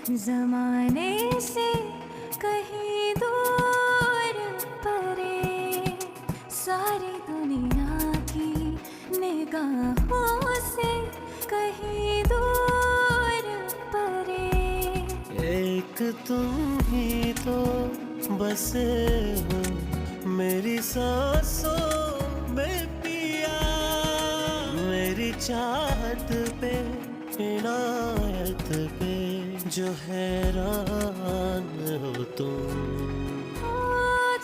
जमाने से कहीं दूर परे, सारी दुनिया की निगाहों से कहीं दूर परे। एक तुम ही तो बसे हो मेरी सांसों में पिया, मेरी चाहत पे इनायत पे जो हैरान हो तुम।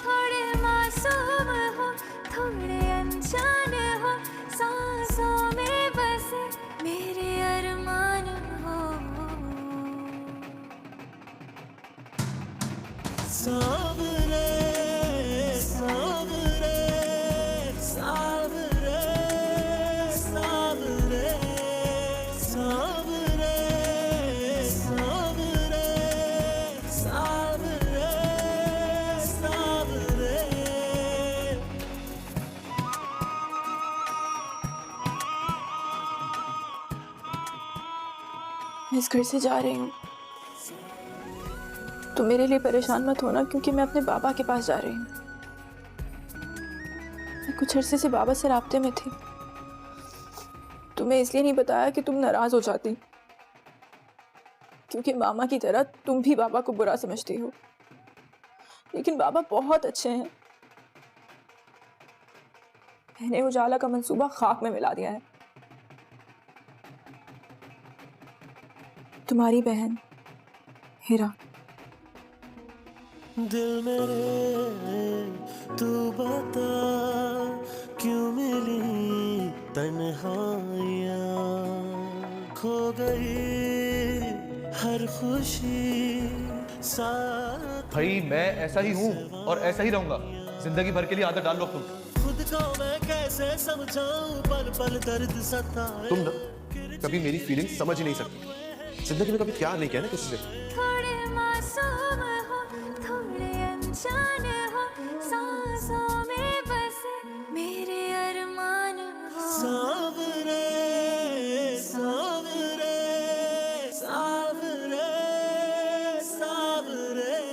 थोड़े मासूम हो, थोड़े अनजान हो, सांसों में बसे मेरे अरमान हो। सावरे सावरे सावरे सावरे सावरे सावरे सावरे सावरे। मैं इस घर से जा रही हूँ तो मेरे लिए परेशान मत होना, क्योंकि मैं अपने बाबा के पास जा रही हूँ। मैं कुछ अरसे से बाबा से राब्ते में थी। तुम्हें इसलिए नहीं बताया कि तुम नाराज हो जाती, क्योंकि मामा की तरह तुम भी बाबा को बुरा समझती हो। लेकिन बाबा बहुत अच्छे हैं। मैंने उजाला का मंसूबा खाक में मिला दिया है। तुम्हारी बहन हीरा। दिल मेरे तू बता क्यों मिली तन्हाइयाँ, खो गई हर खुशी साथ। भाई मैं ऐसा ही हूँ और ऐसा ही रहूंगा, जिंदगी भर के लिए आदत डाल लो तुम। खुद को मैं कैसे समझाऊं, पल पल दर्द सताए। तुम ना कभी मेरी फीलिंग्स समझ ही नहीं सकती। जिंदगी में कभी प्यार नहीं किया ना किसी से। थोड़े मासूम हो, थोड़े अनजान हो, सांसों में बसे मेरे अरमान हो। सावरे सावरे सावरे सावरे।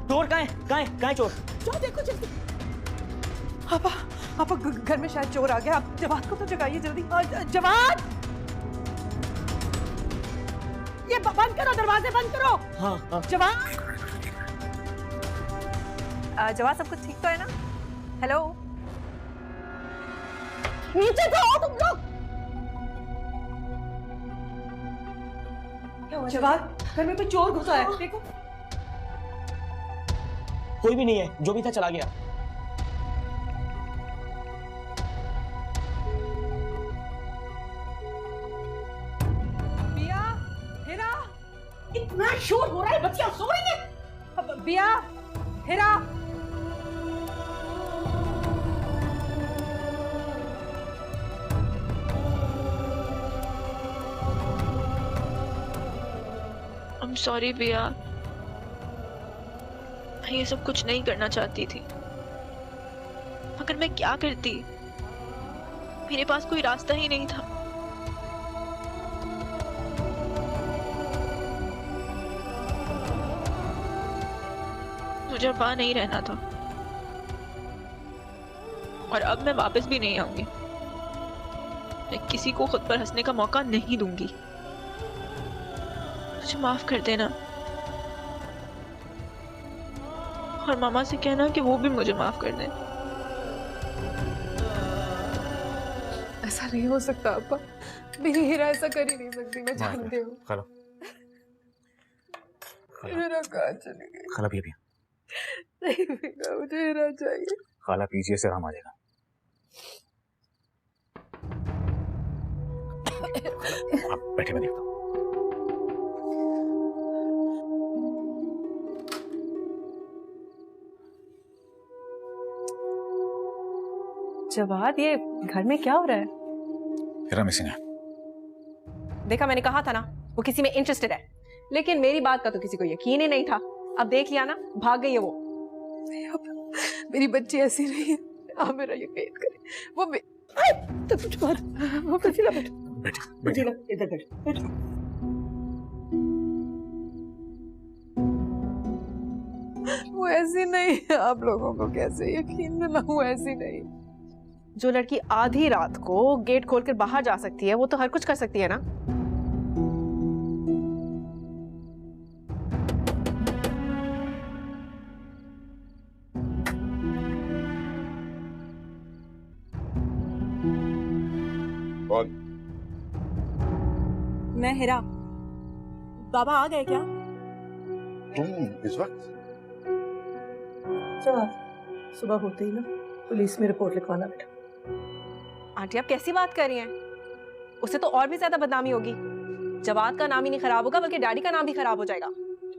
चोर कहाँ है चोर? जाओ देखो जल्दी। पापा घर में शायद चोर आ गया। आप जवाद को तो जगाइए जल्दी। जवाद, ये बंद करो, दरवाजे बंद करो। हाँ। जवाद, जवाद सब कुछ ठीक तो है ना? हेलो, नीचे तो आओ तुम लोग। क्या हुआ जवाद? घर में कोई चोर घुसा है, देखो। कोई भी नहीं है, जो भी था चला गया। इतना शोर हो रहा है, बच्चियां सो रही हैं। बिया, हिरा, I'm sorry बिया, मैं ये सब कुछ नहीं करना चाहती थी, मगर मैं क्या करती, मेरे पास कोई रास्ता ही नहीं था। मुझे वहां नहीं रहना था और अब मैं वापस भी नहीं आऊंगी। मैं किसी को खुद पर हंसने का मौका नहीं दूंगी। मुझे माफ कर देना और मामा से कहना कि वो भी मुझे माफ कर दें। ऐसा नहीं हो सकता अब्बा, मेरी हीरा ऐसा कर ही नहीं सकती, मैं जानती हूँ। खाला हीरा कहाँ चली गई? खाला पिए पिए। नहीं बेटा, मुझे हीरा चाहिए। खाला पीजिए से आराम आ जाएगा। आप बैठे, मैं देखता हूँ। जवाद, ये घर में क्या हो रहा है? हीरा मिसिंग है। देखा, मैंने कहा था ना वो किसी में इंटरेस्टेड है, लेकिन मेरी बात का तो किसी को यकीन ही नहीं था। अब देख लिया ना, भाग गई है वो। अब मेरी बच्ची ऐसी नहीं है, आप मेरा यकीन करें। वो तो कुछ बात, वो फजीला बैठ, फजीला इधर बैठ। वो ऐसी नहीं है, आप लोगों को कैसे यकीन दिलाऊं? ऐसी नहीं। जो लड़की आधी रात को गेट खोलकर बाहर जा सकती है, वो तो हर कुछ कर सकती है ना। कौन? मैं हिरा। बाबा आ गए क्या? तुम इस वक्त? चलो सुबह होते ही ना पुलिस में रिपोर्ट लिखवाना बेटा। आंटी, आप कैसी बात कर रही हैं? उससे तो और भी ज्यादा बदनामी होगी। जवाद का नाम ही नहीं खराब होगा, बल्कि डैडी का नाम भी खराब हो जाएगा।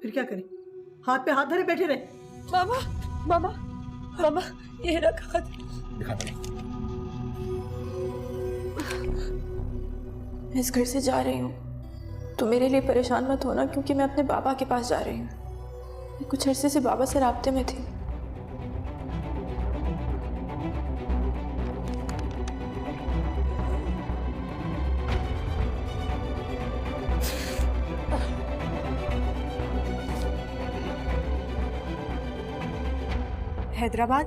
फिर क्या करें? हाथ पे हाथ धरे बैठे रहे। मामा, मामा, मामा, ये हीरा कहाँ थी? दिखा दो। मैं इस घर से जा रही हूँ, तो मेरे लिए परेशान मत होना, क्योंकि मैं अपने बाबा के पास जा रही हूँ। मैं कुछ अरसे से बाबा से राब्ते में थी। हैदराबाद?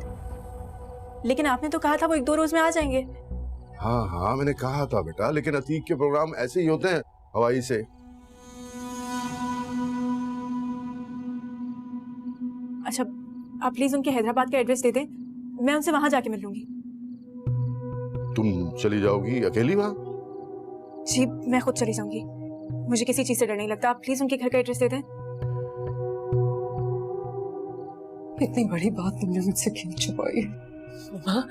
लेकिन आपने तो कहा था वो 1-2 रोज में आ जाएंगे। हाँ हाँ, मैंने कहा था बेटा, लेकिन अतीक के प्रोग्राम ऐसे ही होते हैं, हवाई से। अच्छा, आप प्लीज उनके हैदराबाद का एड्रेस दे दें, मैं उनसे वहां जाके मिल लूंगी। तुम चली जाओगी अकेली वहां? जी, मैं खुद चली जाऊंगी, मुझे किसी चीज से डर नहीं लगता। आप प्लीज उनके घर का एड्रेस दे दें। इतनी बड़ी बात तुमने मुझसे क्यों छुपाई? माँ,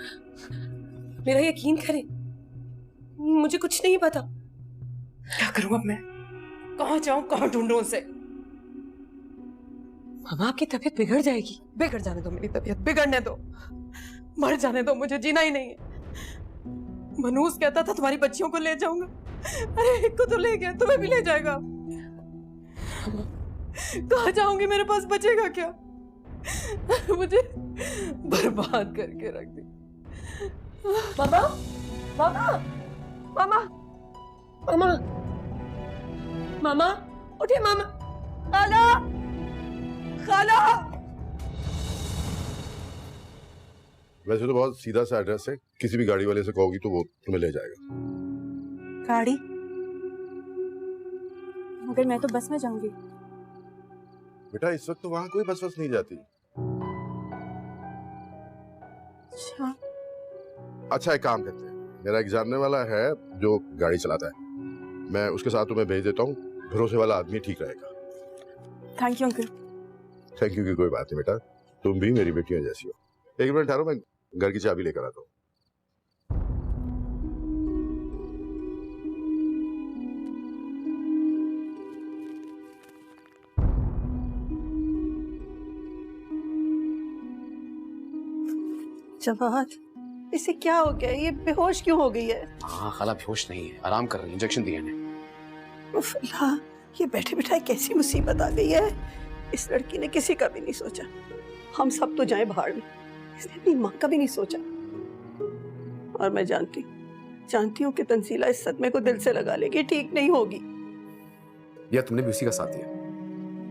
मेरा यकीन करें, मुझे कुछ नहीं पता। क्या करूं अब मैं? कहाँ जाऊं, कहाँ ढूंढूं उसे? मामा, आपकी तबीयत बिगड़ जाएगी। बिगड़ जाने दो, मेरी तबीयत बिगड़ने दो, मर जाने दो, मुझे जीना ही नहीं है। मनूस कहता था तुम्हारी बच्चियों को ले जाऊंगा, अरे एक को तो ले गया, तुम्हें भी ले जाएगा। कहाँ जाऊंगी, मेरे पास बचेगा क्या? मुझे बर्बाद करके रख दी। मामा, मामा, मामा, मामा, मामा, उठिए मामा। खाला, खाला। वैसे तो बहुत सीधा सा एड्रेस है, किसी भी गाड़ी वाले से कहोगी तो वो तुम्हें ले जाएगा। गाड़ी? मगर मैं तो बस में जाऊंगी। बेटा, इस वक्त तो वहां कोई बस नहीं जाती। अच्छा, एक काम करते हैं, मेरा एक जानने वाला है जो गाड़ी चलाता है, मैं उसके साथ तुम्हें भेज देता हूँ। भरोसे वाला आदमी ठीक रहेगा। Thank you uncle. Thank you की कोई बात नहीं बेटा, तुम भी मेरी बेटियों जैसी हो। एक मिनट ठहरो, मैं घर की चाबी लेकर आता हूँ। जवाद, इसे क्या हो गया? ये बेहोश क्यों हो गई है? हाँ खाला बेहोश नहीं है, आराम कर रही है, इंजेक्शन दिए ने। उफ अल्लाह, ये बैठे बिठाए कैसी मुसीबत आ गई है। इस लड़की ने किसी का भी नहीं सोचा। हम सब तो जाए भाड़ में, इसने अपनी माँ का भी नहीं सोचा। और मैं जानती हूँ कि तंजीला इस सदमे को दिल से लगा लेगी, ठीक नहीं होगी। या तुमने भी उसी का साथ दिया,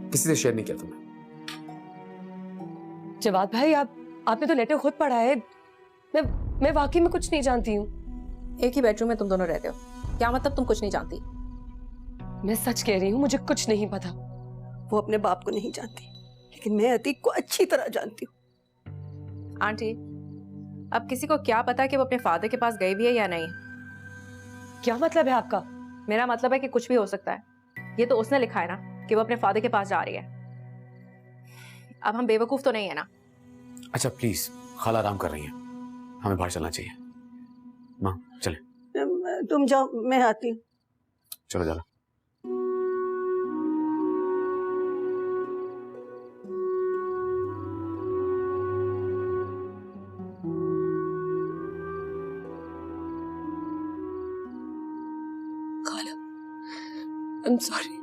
किसी से शेयर नहीं किया तुमने। जवाद भाई, आपने तो लेटर खुद पढ़ा है। मैं वाकई में कुछ नहीं जानती हूँ। एक ही बेडरूम में तुम दोनों रहते हो, क्या मतलब तुम कुछ नहीं जानती? मैं सच कह रही हूँ, मुझे कुछ नहीं पता। वो अपने बाप को नहीं जानती, लेकिन मैं अतीक को अच्छी तरह जानती हूँ। आंटी, अब किसी को क्या पता कि वो अपने फादर के पास गई भी है या नहीं? क्या मतलब है आपका? मेरा मतलब है कि कुछ भी हो सकता है। ये तो उसने लिखा है ना कि वो अपने फादर के पास जा रही है। अब हम बेवकूफ तो नहीं है ना? अच्छा प्लीज, खाला आराम कर रही है, हमें बाहर चलना चाहिए। माँ चले। तुम जाओ, मैं आती हूँ। चलो चलो। खाला, I'm sorry।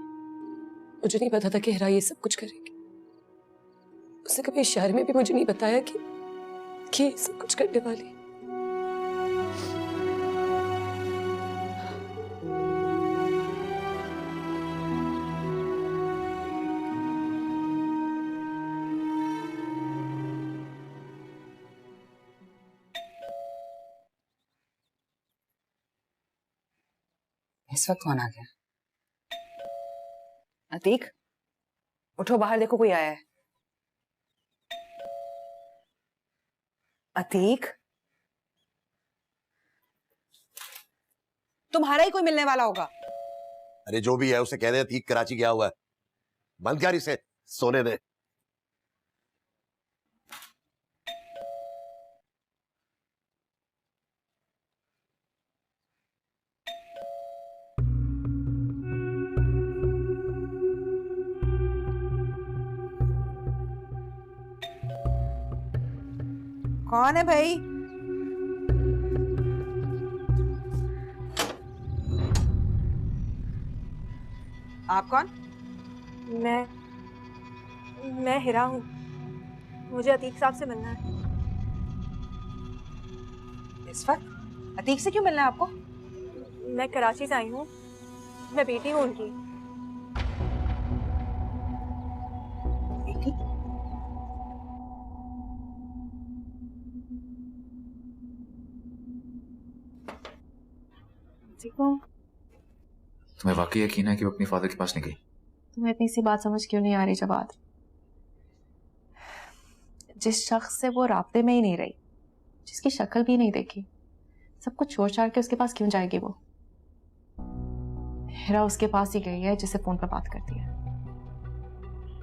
मुझे नहीं पता था कि हिरा ये सब कुछ करेगी। उसने कभी इशारे में भी मुझे नहीं बताया कि ये सब कुछ करने वाली। इस वक्त कौन आ गया? अतीक, उठो, बाहर देखो कोई आया है। अतीक, तुम्हारा ही कोई मिलने वाला होगा। अरे जो भी है उसे कह दे अतीक कराची गया हुआ है, बंद कर इसे, सोने दे। कौन है भाई? आप कौन? मैं हिरा हूँ, मुझे अतीक साहब से मिलना है। इस वक्त अतीक से क्यों मिलना है आपको? मैं कराची से आई हूँ, मैं बेटी हूँ उनकी। बेटी? तुम्हें वाकई यकीन है कि वो अपने फादर के पास नहीं गई? तुम्हें इतनी सी बात समझ क्यों नहीं आ रही जवाद? जिस शख्स से वो राब्ते में ही नहीं रही, जिसकी शक्ल भी नहीं देखी, सब कुछ छोड़ छाड़ के उसके पास क्यों जाएगी वो? हिरा उसके पास ही गई है जिसे फोन पर बात करती है।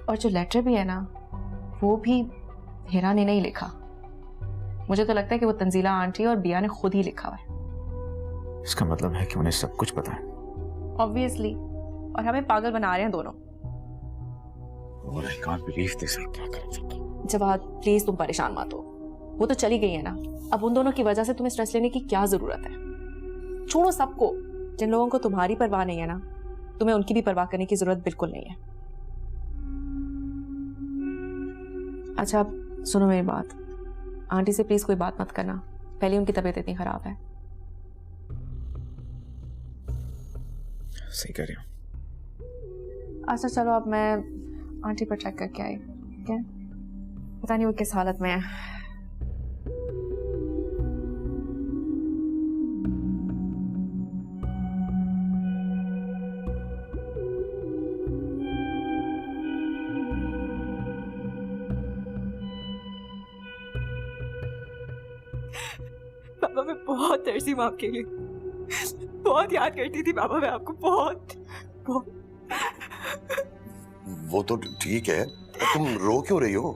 और जो लेटर भी है ना, वो भी हिरा ने नहीं लिखा। मुझे तो लगता है कि वो तंजीला आंटी और बिया ने खुद ही लिखा हुआ है। इसका मतलब है कि उन्हें सब कुछ पता है। ऑब्वियसली, और हमें पागल बना रहे हैं दोनों। Oh, I can't believe this। क्या करें? जवाद, प्लीज तुम परेशान मत हो। वो तो चली गई है ना, अब उन दोनों की वजह से तुम्हें स्ट्रेस लेने की क्या जरूरत है? छोड़ो सबको। जिन लोगों को तुम्हारी परवाह नहीं है ना, तुम्हें उनकी भी परवाह करने की जरूरत बिल्कुल नहीं है। अच्छा सुनो मेरी बात, आंटी से प्लीज कोई बात मत करना, पहले उनकी तबीयत इतनी खराब है। सही कह रही हूँ। अच्छा चलो, अब मैं आंटी पर चेक करके आई, ठीक है? पता नहीं वो किस हालत में है। बाबा मैं बहुत तरसी हूँ आपके लिए, बहुत याद करती थी बाबा मैं आपको, बहुत बहुत। वो तो ठीक है, तुम रो क्यों रही हो?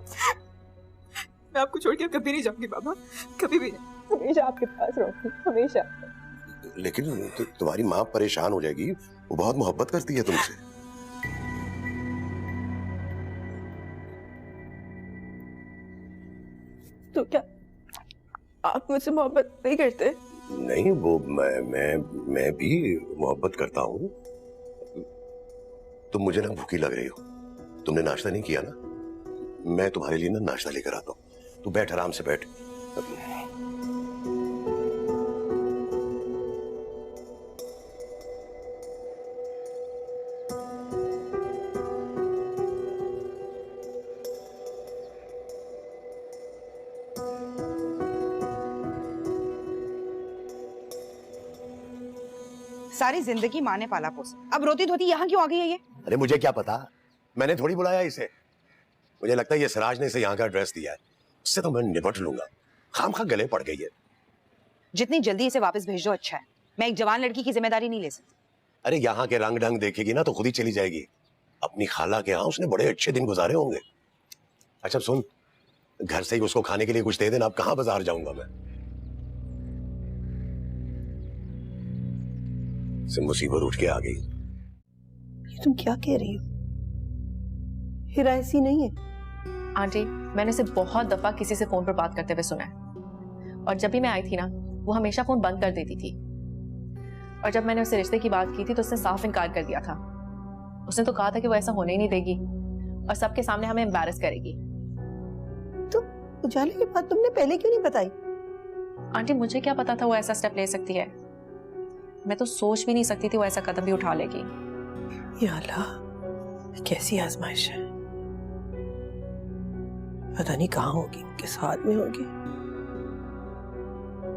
मैं आपको छोड़ के कभी नहीं जाऊंगी बाबा, कभी भी नहीं, हमेशा आपके पास रहूंगी, हमेशा। लेकिन तुम्हारी माँ परेशान हो जाएगी, वो बहुत मोहब्बत करती है तुमसे। तो क्या आप मुझसे मोहब्बत नहीं करते? नहीं, वो मैं भी मोहब्बत करता हूँ। तुम मुझे ना भूखी लग रही हो, तुमने नाश्ता नहीं किया ना? मैं तुम्हारे लिए ना नाश्ता लेकर आता हूँ। तू बैठ, आराम से बैठ। सारी जिंदगी माँ ने पाला पोसा, अब रोती धोती यहाँ क्यों आ गई है ये? अरे मुझे क्या पता, मैंने थोड़ी बुलाया इसे। मुझे लगता है ये सिराज ने इसे यहाँ का एड्रेस दिया है, उससे तो मैं निपट लूंगा। खामखा गले पड़ गई है। जितनी जल्दी इसे वापस भेज दो अच्छा है, मैं एक जवान लड़की की जिम्मेदारी नहीं ले सकती। अरे यहाँ के रंग ढंग देखेगी ना तो खुद ही चली जाएगी। अपनी खाला के यहाँ उसने बड़े अच्छे दिन गुजारे होंगे। अच्छा सुन, घर से ही उसको खाने के लिए कुछ दे देना, अब कहाँ बाजार जाऊंगा मैं। से मुसीबत उठ के आ गई। ये तुम क्या कह रही हो? हिरा ऐसी नहीं है। आंटी, मैंने उसे बहुत दफा किसी से फोन पर बात करते हुए सुना है, और जब भी मैं आई थी ना, वो हमेशा फोन बंद कर देती थी। और जब मैंने उससे रिश्ते की बात की थी तो उसने साफ इनकार कर दिया था। उसने तो कहा था कि वो ऐसा होने ही नहीं देगी और सबके सामने हमें एम्बैरस करेगी। तो उजाले की बात तुमने पहले क्यों नहीं बताई? आंटी, मुझे क्या पता था वो ऐसा स्टेप ले सकती है। मैं तो सोच भी नहीं सकती थी वो ऐसा कदम भी उठा लेगी। या अल्लाह, कैसी आजमाइश है। पता नहीं कहाँ होगी, किस हाथ में होगी।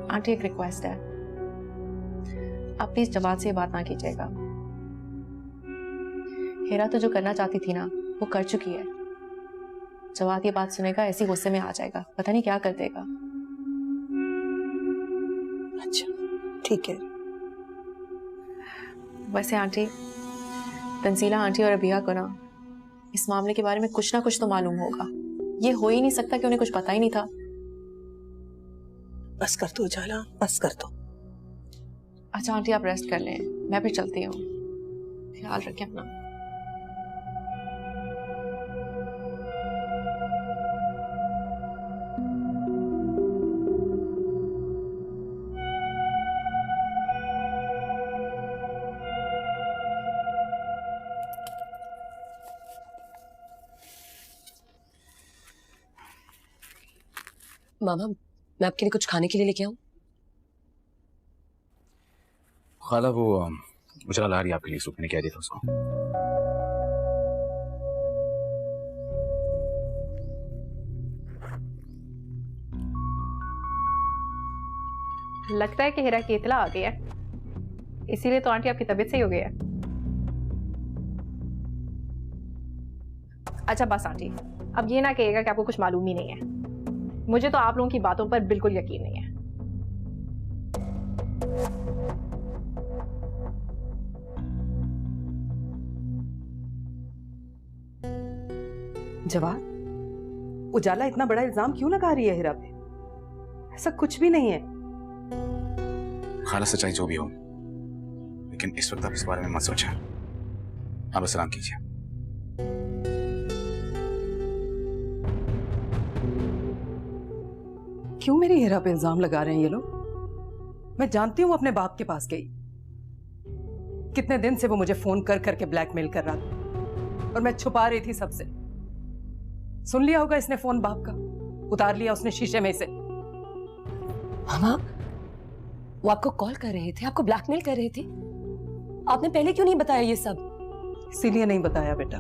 आंटी, एक रिक्वेस्ट है, आप प्लीज जवाब से ये बात ना कीजिएगा। हेरा तो जो करना चाहती थी ना, वो कर चुकी है। जवाब ये बात सुनेगा ऐसी गुस्से में आ जाएगा, पता नहीं क्या कर देगा। अच्छा ठीक है। वैसे आंटी, तंजीला आंटी और अबिया को ना इस मामले के बारे में कुछ ना कुछ तो मालूम होगा। ये हो ही नहीं सकता कि उन्हें कुछ पता ही नहीं था। बस कर दो उजाला, बस कर दो। अच्छा आंटी, आप रेस्ट कर लें, मैं फिर चलती हूँ। ख्याल रखें अपना। मामा, मैं आपके लिए कुछ खाने के लिए लेके आऊं? खाला वो उजला ला रही है आपके लिए सूप, मैंने क्या दिया था उसको। लगता है कि हेरा की इतला आ गई है, इसीलिए तो आंटी आपकी तबीयत सही हो गई है। अच्छा बस आंटी, अब ये ना कहिएगा कि आपको कुछ मालूम ही नहीं है। मुझे तो आप लोगों की बातों पर बिल्कुल यकीन नहीं है। जवाब, उजाला इतना बड़ा इल्जाम क्यों लगा रही है हिरा पे? ऐसा कुछ भी नहीं है। खाला, सच्चाई जो भी हो, लेकिन इस वक्त आप इस बारे में मत सोचें। आप बस आराम कीजिए। क्यों मेरी हिरा पे इल्जाम लगा रहे हैं ये लोग? मैं जानती हूँ वो अपने बाप के पास गई। कितने दिन से वो मुझे फोन कर करके ब्लैकमेल कर रहा था और मैं छुपा रही थी सबसे। सुन लिया होगा इसने फोन बाप का, उतार लिया उसने शीशे में से। मामा, वो आपको कॉल कर रहे थे, आपको ब्लैकमेल कर रहे थे। आपने पहले क्यों नहीं बताया ये सब? इसीलिए नहीं बताया बेटा,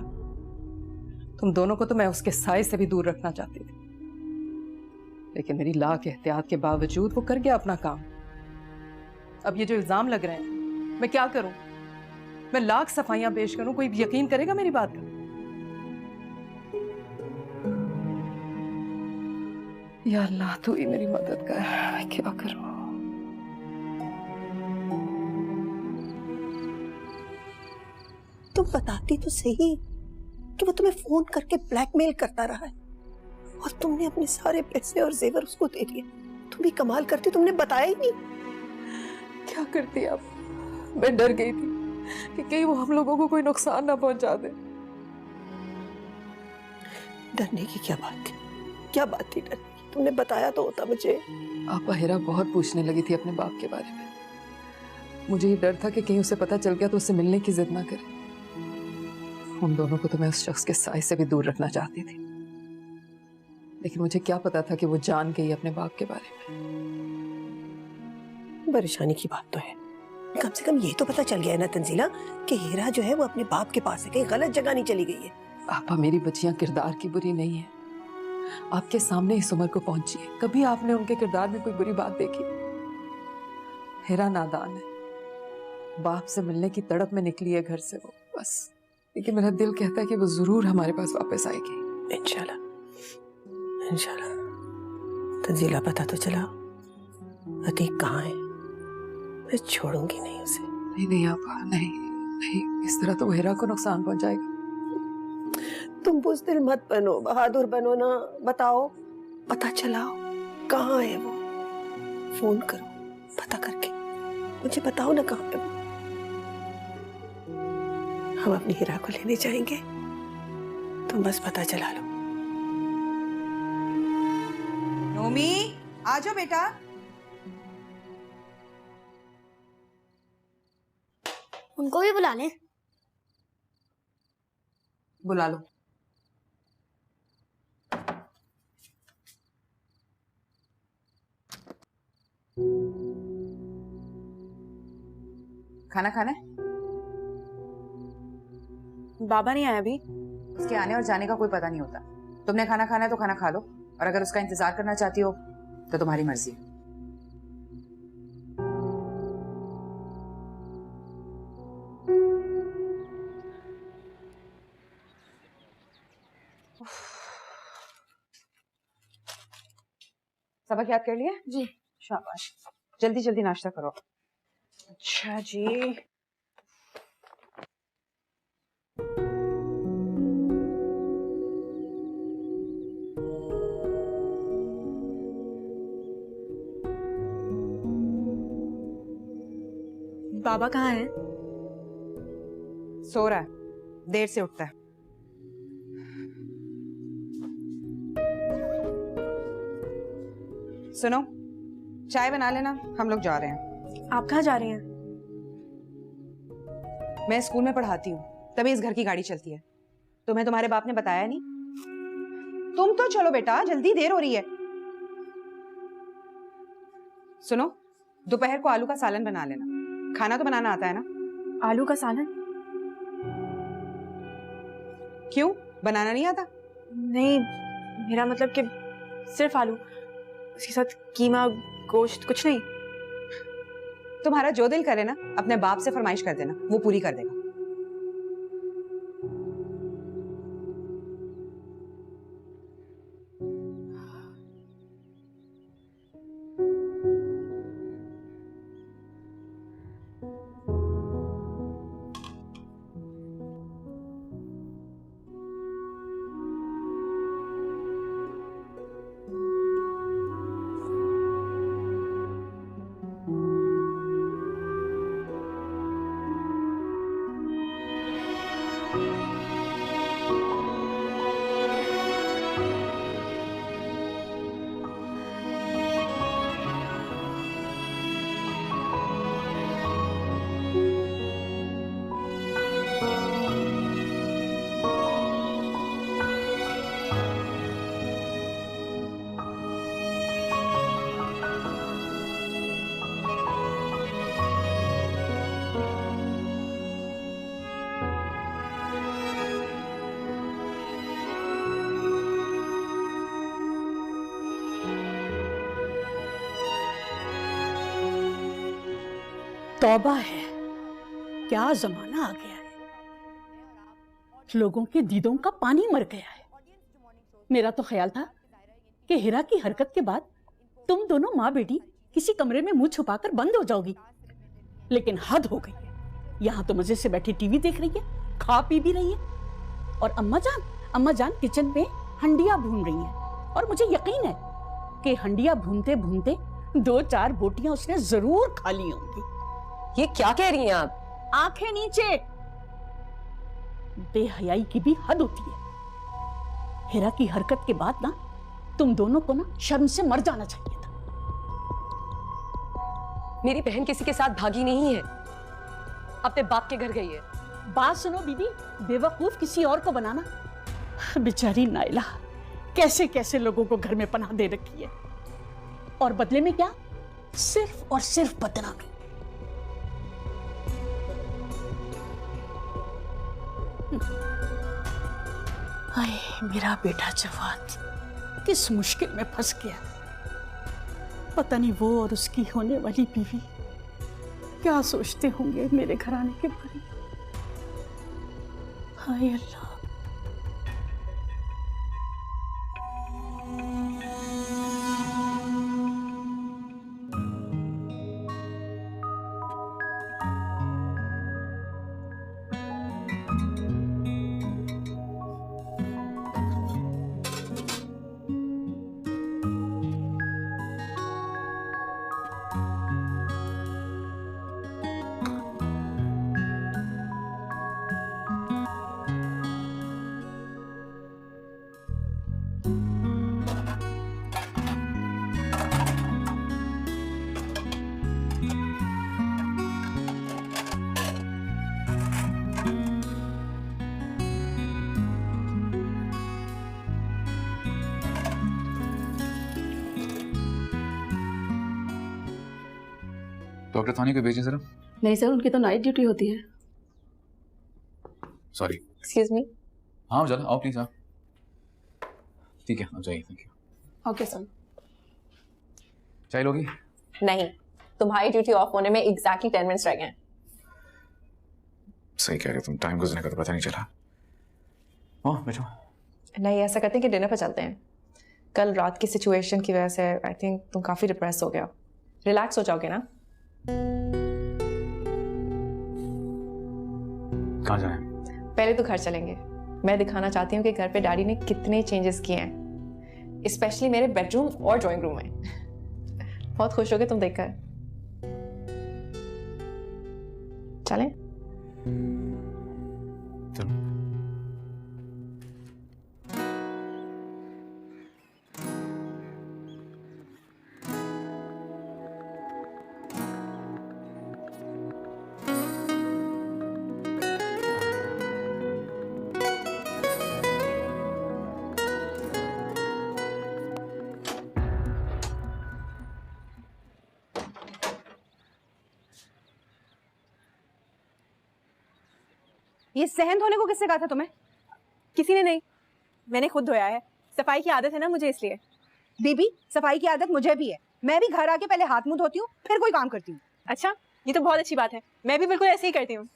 तुम दोनों को तो मैं उसके साए से भी दूर रखना चाहती थी, लेकिन मेरी लाख एहतियात के बावजूद वो कर गया अपना काम। अब ये जो इल्जाम लग रहे हैं, मैं क्या करूं? मैं लाख सफाइयां पेश करूं, कोई यकीन करेगा मेरी बात का? या अल्लाह, तू ही मेरी मदद कर, मैं क्या करूं? तुम बताती तो सही कि वो तुम्हें फोन करके ब्लैकमेल करता रहा है और तुमने अपने सारे पैसे और जेवर उसको दे दिए। तुम भी कमाल करती, तुमने बताया ही नहीं। क्या करती आप? मैं डर गई थी कि कहीं वो हम लोगों को कोई नुकसान ना पहुंचा दे। डरने की क्या बात थी? क्या बात थी डरने की? तुमने बताया तो होता मुझे। आपा हेरा बहुत पूछने लगी थी अपने बाप के बारे में। मुझे ये डर था कि कहीं उसे पता चल गया तो उससे मिलने की जिद ना करे। उन दोनों को तो मैं उस शख्स के साय से भी दूर रखना चाहती थी, लेकिन मुझे क्या पता था कि वो जान गई अपने बाप के बारे में। परेशानी की बात तो है, कम से कम ये तो पता चल गया है ना तंजीला कि हीरा जो है वो अपने बाप के पास है, कहीं गलत जगह नहीं चली गई है। आपा मेरी बच्चियां किरदार की बुरी नहीं है। आपके सामने इस उम्र को पहुंची है, कभी आपने उनके किरदार में कोई बुरी बात देखी? हीरा नादान है, बाप से मिलने की तड़प में निकली है घर से वो, बस। लेकिन मेरा दिल कहता है कि वो जरूर हमारे पास वापस आएगी। इंशाल्लाह इंशाल्लाह। तंजीला पता तो चला अतीक कहाँ है? मैं छोड़ूंगी नहीं उसे। नहीं नहीं आपा, नहीं नहीं, इस तरह तो हीरा को नुकसान पहुंचाएगा। तुम बुज़दिल मत बनो, बहादुर बनो ना। बताओ, पता चलाओ कहाँ है वो, फोन करो, पता करके मुझे बताओ ना कहाँ पे वो। हम अपनी हीरा को लेने जाएंगे, तुम बस पता चला लो। नोमी, आ जाओ बेटा। उनको भी बुला लें। बुला लो। खाना खाना है? बाबा नहीं आया अभी। उसके आने और जाने का कोई पता नहीं होता। तुमने खाना खाना है तो खाना खा लो, और अगर उसका इंतजार करना चाहती हो तो तुम्हारी मर्जी है। सबक याद कर लिया? जी। शाबाश, जल्दी जल्दी नाश्ता करो। अच्छा जी। बाबा कहाँ है? सो रहा है, देर से उठता है। सुनो, चाय बना लेना, हम लोग जा रहे हैं। आप कहाँ जा रहे हैं? मैं स्कूल में पढ़ाती हूँ, तभी इस घर की गाड़ी चलती है। तुम्हें तुम्हारे बाप ने बताया नहीं? तुम तो चलो बेटा, जल्दी, देर हो रही है। सुनो, दोपहर को आलू का सालन बना लेना। खाना तो बनाना आता है ना? आलू का सालन? क्यों, बनाना नहीं आता? नहीं, मेरा मतलब कि सिर्फ आलू, उसके साथ कीमा, गोश्त, कुछ नहीं। तुम्हारा जो दिल करे ना, अपने बाप से फरमाइश कर देना, वो पूरी कर देगा। तौबा है, क्या जमाना आ गया है। लोगों के दीदों का पानी मर गया है। मेरा तो ख्याल था कि हीरा की हरकत के बाद तुम दोनों माँ बेटी किसी कमरे में मुंह छुपाकर बंद हो जाओगी, लेकिन हद हो गई है। यहाँ तो मजे से बैठी टीवी देख रही है, खा पी भी रही है, और अम्मा जान किचन में हंडिया भून रही हैं, और मुझे यकीन है कि हंडिया भूनते भूनते 2-4 बोटियां उसने जरूर खा ली होंगी। ये क्या कह रही हैं आप? आंखें नीचे। बेहयाई की भी हद होती है। हीरा की हरकत के बाद ना तुम दोनों को ना शर्म से मर जाना चाहिए था। मेरी बहन किसी के साथ भागी नहीं है, अपने बाप के घर गई है। बात सुनो बीबी, बेवकूफ किसी और को बनाना। बेचारी नाइला कैसे कैसे लोगों को घर में पनाह दे रखी है, और बदले में क्या? सिर्फ और सिर्फ बदनामी। हाय मेरा बेटा जवाद किस मुश्किल में फंस गया। पता नहीं वो और उसकी होने वाली बीवी क्या सोचते होंगे मेरे घर आने के बारे में। हाय अल्लाह। डॉक्टर थाने को भेजें जरा। नहीं सर, उनकी तो नाइट ड्यूटी होती है। सॉरी। Excuse me. हाँ चलो आओ प्लीज। हाँ ठीक है, आप जाइए। Thank you. Okay sir. चाय लोगी? नहीं, तुम्हारी ड्यूटी ऑफ होने में एग्जैक्टली 10 मिनट्स रह गए हैं। सही कह रहे हो तुम, टाइम गुजरने का तो पता नहीं चला। हाँ बैठो। नहीं, ऐसा करते हैं कि डिनर पर चलते हैं। कल रात की सिचुएशन की वजह से आई थिंक तुम काफी डिप्रेस हो गया। रिलैक्स हो जाओगे ना? कहाँ जाए? पहले तो घर चलेंगे। मैं दिखाना चाहती हूँ कि घर पे डैडी ने कितने चेंजेस किए हैं, स्पेशली मेरे बेडरूम और ड्राइंग रूम में। बहुत खुश होगे तुम देखकर। चलें? चलो। ये सहन धोने को किसने कहा था तुम्हें? किसी ने नहीं, मैंने खुद धोया है। सफाई की आदत है ना मुझे, इसलिए। बीबी, सफाई की आदत मुझे भी है। मैं भी घर आके पहले हाथ मुंह धोती हूँ, फिर कोई काम करती हूँ। अच्छा, ये तो बहुत अच्छी बात है। मैं भी बिल्कुल ऐसे ही करती हूँ।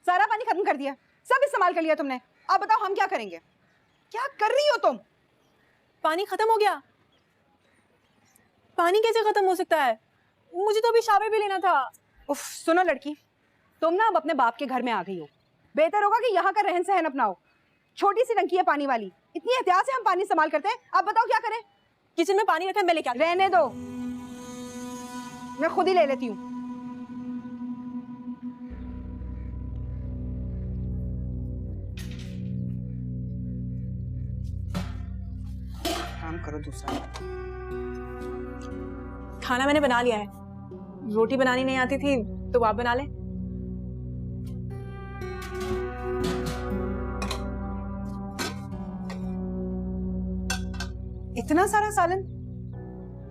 सारा पानी खत्म कर दिया, सब इस्तेमाल कर लिया तुमने। अब बताओ हम क्या करेंगे? क्या कर रही हो तुम? पानी खत्म हो गया? पानी कैसे खत्म हो सकता है? मुझे तो अभी शावर भी लेना था। उफ, सुनो लड़की, तुम ना अब अपने बाप के घर में आ गई हो। बेहतर होगा कि यहाँ का रहन सहन अपनाओ। छोटी सी टंकी है पानी वाली, इतनी एहतियात से हम पानी इस्तेमाल करते हैं। अब बताओ क्या करें? किचन में पानी रखा है, मैं लेके आती हूँ। रहने दो, मैं खुद ही ले लेती हूँ। काम करो दूसरा। खाना मैंने बना लिया है। रोटी बनानी नहीं आती थी तो आप बना ले। इतना सारा सालन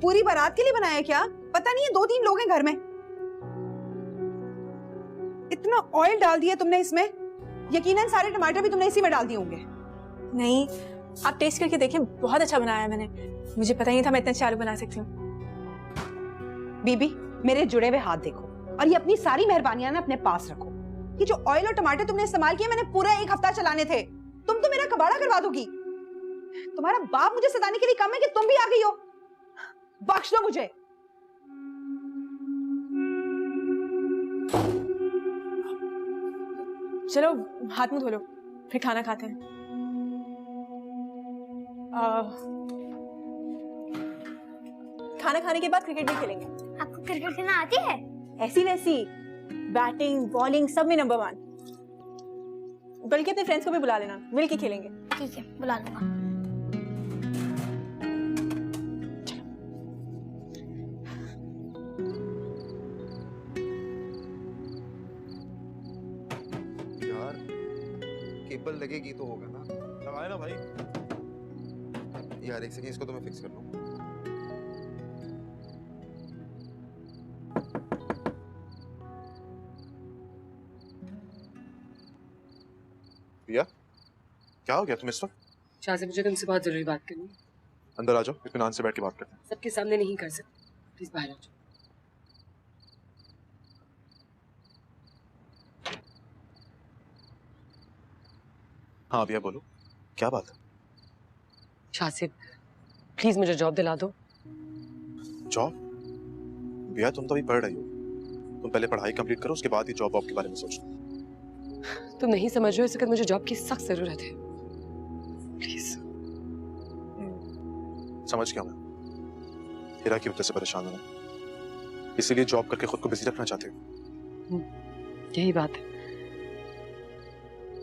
पूरी बारात के लिए बनाया है क्या? पता नहीं है 2-3 लोग हैं घर में। इतना ऑयल डाल दिया तुमने इसमें, यकीनन सारे टमाटर भी तुमने इसी में डाल दिए होंगे। नहीं, आप टेस्ट करके देखिए, बहुत अच्छा बनाया है मैंने। मुझे पता ही नहीं था मैं इतने अच्छे आलू बना सकती हूँ। बीबी, मेरे जुड़े हुए हाथ देखो और ये अपनी सारी मेहरबानियां ना अपने पास रखो। ये जो ऑयल और टमाटर तुमने इस्तेमाल किए, मैंने पूरा 1 हफ्ता चलाने थे। तुम तो मेरा कबाड़ा करवा दोगी। तुम्हारा बाप मुझे सताने के लिए कम है कि तुम भी आ गई हो। बख्श दो मुझे। चलो हाथ मुंह धो लो, फिर खाना खाते हैं। खाना खाने के बाद क्रिकेट भी खेलेंगे। आपको क्रिकेट खेलना आती है? ऐसी वैसी, बैटिंग बॉलिंग सब में नंबर 1। बल्कि अपने फ्रेंड्स को भी बुला लेना, मिल के खेलेंगे। ठीक है, बुला लूंगा। यार केबल लगेगी तो होगा ना। लगाए ना भाई। यार एक सेकंड, इसको तो मैं फिक्स कर लूं। भैया क्या हो गया तुम इस वक्त? शाह से मुझे तुमसे बहुत जरूरी बात करनी है। अंदर आ जाओ, इत्मीनान से बैठ के बात करते हैं। सबके सामने नहीं कर सकते, प्लीज बाहर आ जाओ। हाँ भैया बोलो, क्या बात है? शाह से प्लीज मुझे जॉब दिला दो। जॉब? भैया तुम तो अभी पढ़ रही हो, तुम पहले पढ़ाई कंप्लीट करो, उसके बाद ही जॉब के बारे में सोचो। तुम नहीं समझ रहे हो, इस वक्त मुझे जॉब की सख्त जरूरत है, प्लीज। समझ गया मैं, हिरा की वजह से परेशान हूं, इसीलिए जॉब करके खुद को बिजी रखना चाहते हो। यही बात है,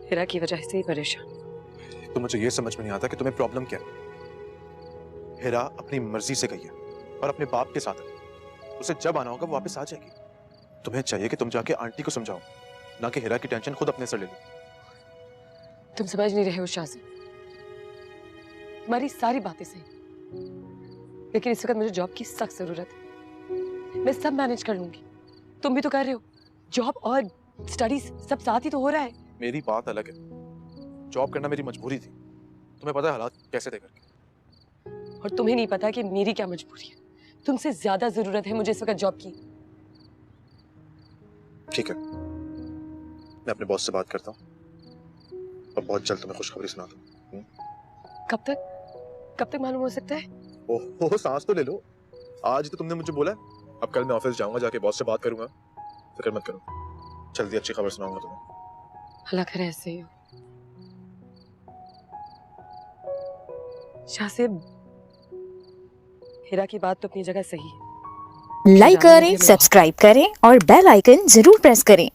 हिरा की वजह से ही परेशान। तो मुझे ये समझ में नहीं आता कि तुम्हें प्रॉब्लम क्या है। हिरा अपनी मर्जी से गई है और अपने बाप के साथ है, उसे जब आना होगा वो वापस आ जाएगी। तुम्हें चाहिए कि तुम जाके आंटी को समझाओ, ना कि हिरा की टेंशन खुद अपने सर ले लो। तुम समझ नहीं रहे हो शाह से, तुम्हारी सारी बातें सही, लेकिन इस वक्त मुझे जॉब की सख्त जरूरत है। मैं सब मैनेज कर लूंगी, तुम भी तो कर रहे हो, जॉब और स्टडीज सब साथ ही तो हो रहा है। मेरी बात अलग है, जॉब करना मेरी मजबूरी थी, तुम्हें पता है हालात कैसे थे करके। और तुम्हें नहीं पता कि मेरी क्या मजबूरी है, तुमसे ज्यादा जरूरत है मुझे इस वक्त जॉब की। ठीक है, मैं अपने बॉस से बात करता हूँ और बहुत जल्द तुम्हें खुशखबरी सुनाता हूँ। कब तक मालूम हो सकता है? ओहो सांस तो ले लो, आज तो तुमने मुझे बोला है, अब कल मैं ऑफिस जाऊंगा, जाके बॉस से बात करूंगा, फिक्र मत करो, जल्दी अच्छी खबर सुनाऊंगा तुम्हें। अल्लाह करे ऐसे ही हो। शाह से हिरा की बात तो अपनी जगह सही है। लाइक करें, सब्सक्राइब करें और बेल आइकन जरूर प्रेस करें।